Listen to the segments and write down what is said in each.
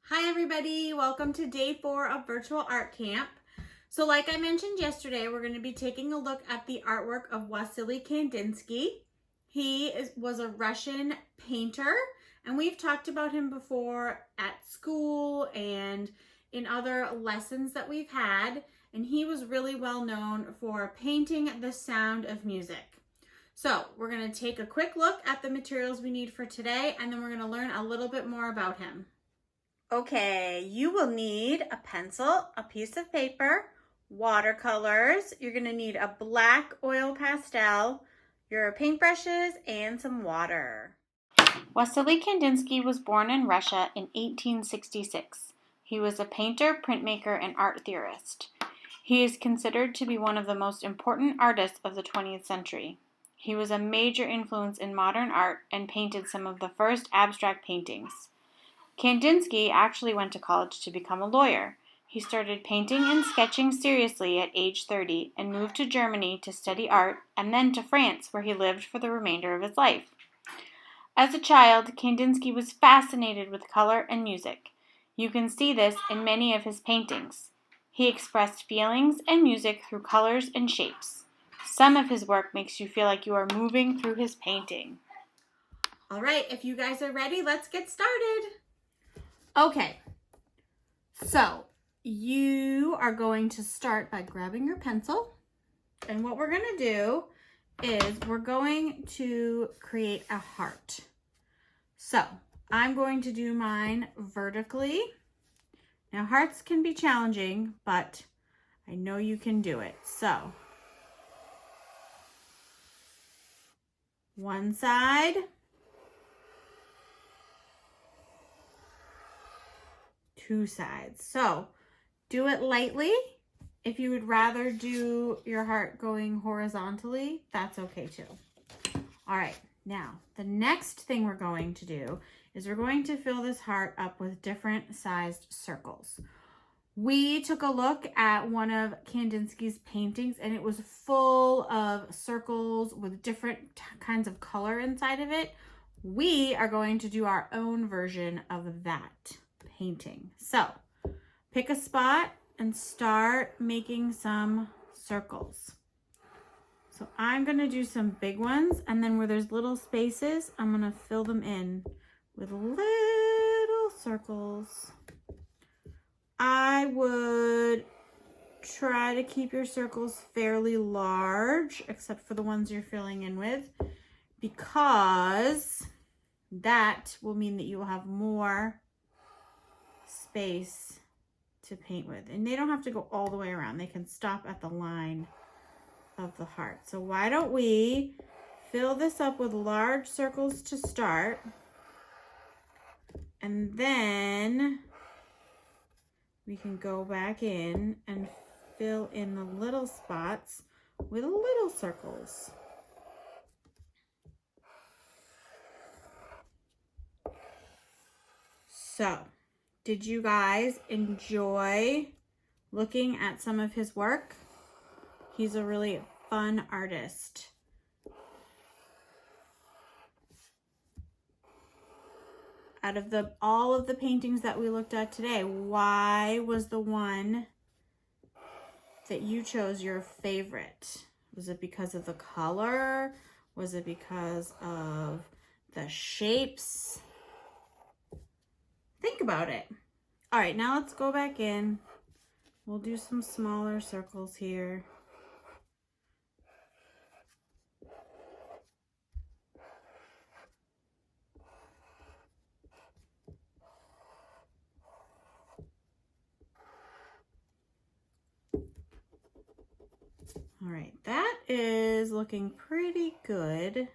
Hi everybody, welcome to day 4 of virtual art camp. So like I mentioned yesterday, we're going to be taking a look at the artwork of Wassily Kandinsky. He was a Russian painter, and we've talked about him before at school and in other lessons that we've had, and he was really well known for painting the sound of music. So we're going to take a quick look at the materials we need for today, and then we're going to learn a little bit more about him. Okay, you will need a pencil, a piece of paper, watercolors. You're going to need a black oil pastel, your paintbrushes, and some water. Wassily Kandinsky was born in Russia in 1866. He was a painter, printmaker, and art theorist. He is considered to be one of the most important artists of the 20th century. He was a major influence in modern art and painted some of the first abstract paintings. Kandinsky actually went to college to become a lawyer. He started painting and sketching seriously at age 30 and moved to Germany to study art and then to France, where he lived for the remainder of his life. As a child, Kandinsky was fascinated with color and music. You can see this in many of his paintings. He expressed feelings and music through colors and shapes. Some of his work makes you feel like you are moving through his painting. All right, if you guys are ready, let's get started. Okay, so you are going to start by grabbing your pencil, and what we're going to do is we're going to create a heart. So I'm going to do mine vertically. Now hearts can be challenging, but I know you can do it. So one side, two sides. So do it lightly. If you would rather do your heart going horizontally, that's okay too. All right, now the next thing we're going to do is we're going to fill this heart up with different sized circles. We took a look at one of Kandinsky's paintings, and it was full of circles with different kinds of color inside of it. We are going to do our own version of that painting. So pick a spot and start making some circles. So I'm going to do some big ones, and then where there's little spaces, I'm going to fill them in with little circles. I would try to keep your circles fairly large, except for the ones you're filling in with, because that will mean that you will have more space to paint with. And they don't have to go all the way around. They can stop at the line of the heart. So why don't we fill this up with large circles to start, and then we can go back in and fill in the little spots with little circles. So, did you guys enjoy looking at some of his work? He's a really fun artist. Out of all of the paintings that we looked at today, why was the one that you chose your favorite? Was it because of the color? Was it because of the shapes? Think about it. All right, now let's go back in. We'll do some smaller circles here. All right, that is looking pretty good.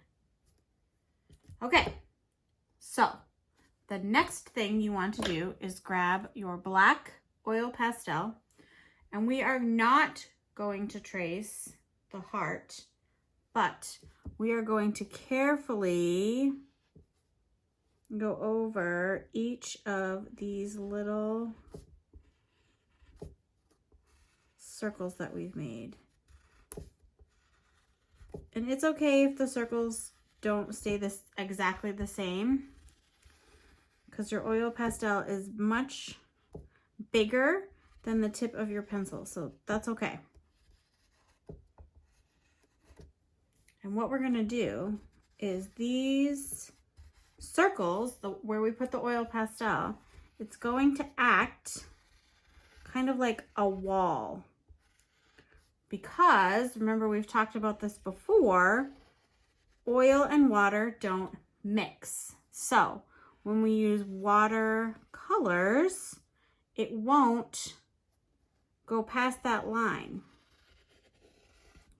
Okay, so the next thing you want to do is grab your black oil pastel, and we are not going to trace the heart, but we are going to carefully go over each of these little circles that we've made. And it's okay if the circles don't stay exactly the same, because your oil pastel is much bigger than the tip of your pencil, so that's okay. And what we're going to do is these circles, where we put the oil pastel, it's going to act kind of like a wall. Because, remember we've talked about this before, oil and water don't mix. So when we use water colors, it won't go past that line.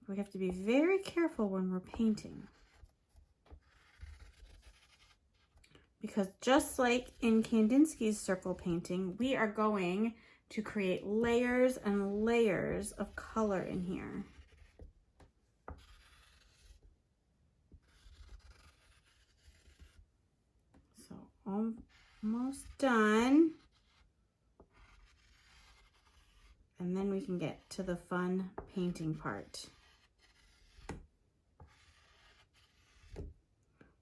We have to be very careful when we're painting. Because just like in Kandinsky's circle painting, we are going to create layers and layers of color in here. So almost done. And then we can get to the fun painting part.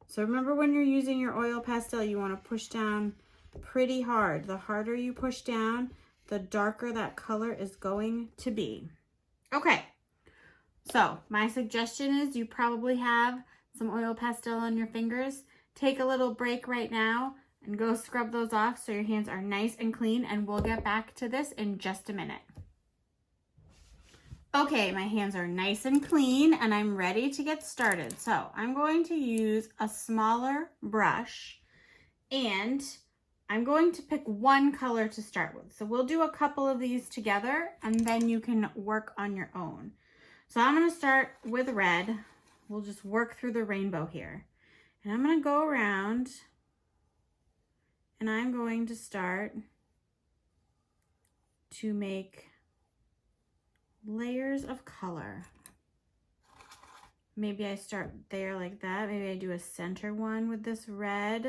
So remember, when you're using your oil pastel, you want to push down pretty hard. The harder you push down, the darker that color is going to be. Okay, so my suggestion is you probably have some oil pastel on your fingers. Take a little break right now and go scrub those off so your hands are nice and clean, and we'll get back to this in just a minute. Okay, my hands are nice and clean and I'm ready to get started. So I'm going to use a smaller brush and I'm going to pick one color to start with. So we'll do a couple of these together and then you can work on your own. So I'm going to start with red. We'll just work through the rainbow here. And I'm going to go around and I'm going to start to make layers of color. Maybe I start there like that. Maybe I do a center one with this red.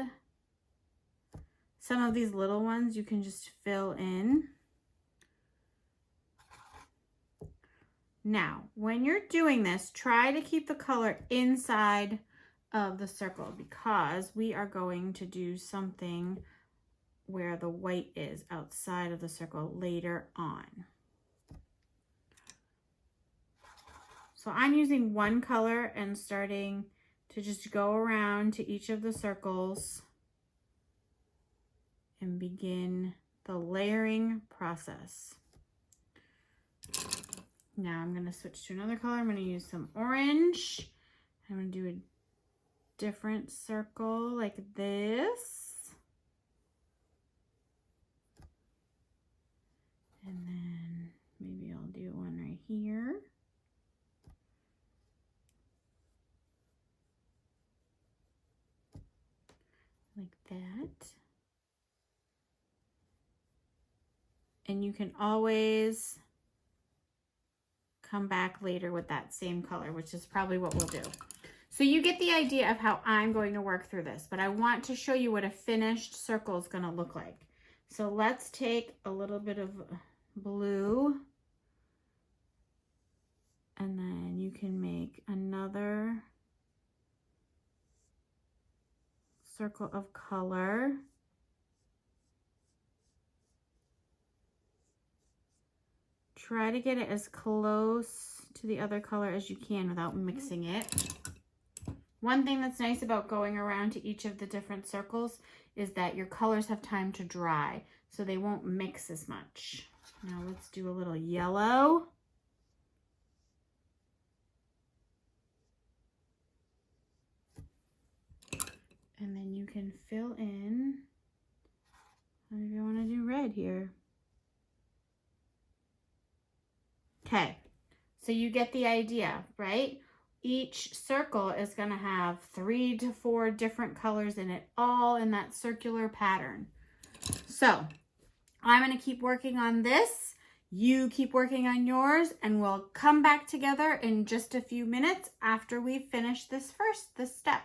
Some of these little ones you can just fill in. Now, when you're doing this, try to keep the color inside of the circle because we are going to do something where the white is outside of the circle later on. So I'm using one color and starting to just go around to each of the circles and begin the layering process. Now I'm going to switch to another color. I'm going to use some orange. I'm going to do a different circle like this. And then maybe I'll do one right here. Like that. And you can always come back later with that same color, which is probably what we'll do. So you get the idea of how I'm going to work through this, but I want to show you what a finished circle is going to look like. So let's take a little bit of blue and then you can make another circle of color. Try to get it as close to the other color as you can without mixing it. One thing that's nice about going around to each of the different circles is that your colors have time to dry, so they won't mix as much. Now let's do a little yellow. And then you can fill in, maybe I want to do red here. Okay, so you get the idea, right? Each circle is going to have 3 to 4 different colors in it, all in that circular pattern. So I'm going to keep working on this. You keep working on yours, and we'll come back together in just a few minutes after we finish this step.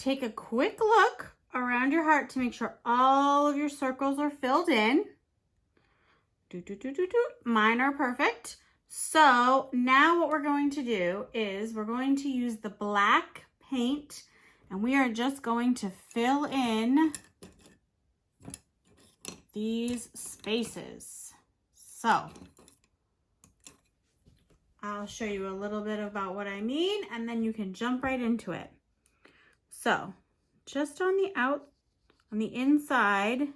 take a quick look around your heart to make sure all of your circles are filled in. Mine are perfect. So now what we're going to do is we're going to use the black paint and we are just going to fill in these spaces. So I'll show you a little bit about what I mean and then you can jump right into it. So just on the inside,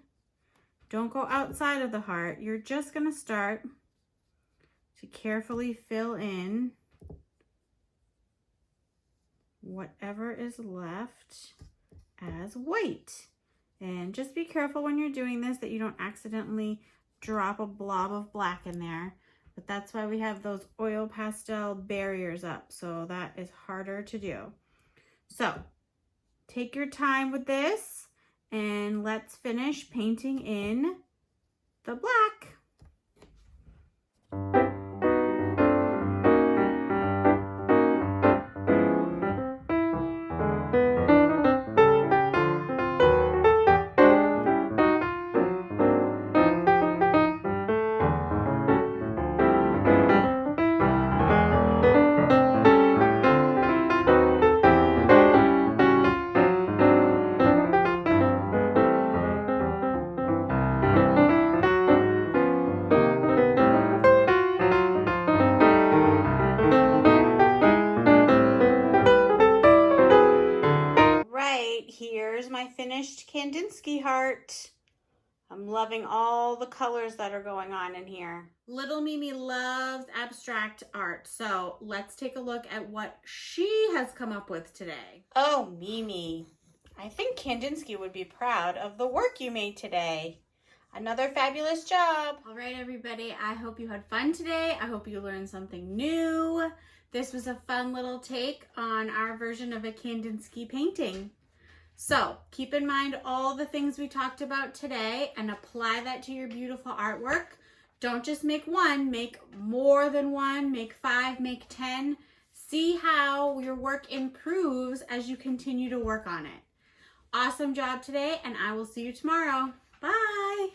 don't go outside of the heart. You're just going to start to carefully fill in whatever is left as white. And just be careful when you're doing this that you don't accidentally drop a blob of black in there. But that's why we have those oil pastel barriers up. So that is harder to do. So take your time with this and let's finish painting in the black. Here's my finished Kandinsky heart. I'm loving all the colors that are going on in here. Little Mimi loves abstract art, so let's take a look at what she has come up with today. Oh, Mimi, I think Kandinsky would be proud of the work you made today. Another fabulous job. All right, everybody, I hope you had fun today. I hope you learned something new. This was a fun little take on our version of a Kandinsky painting. So keep in mind all the things we talked about today and apply that to your beautiful artwork. Don't just make one, make more than one, make 5, make 10. See how your work improves as you continue to work on it. Awesome job today, and I will see you tomorrow. Bye.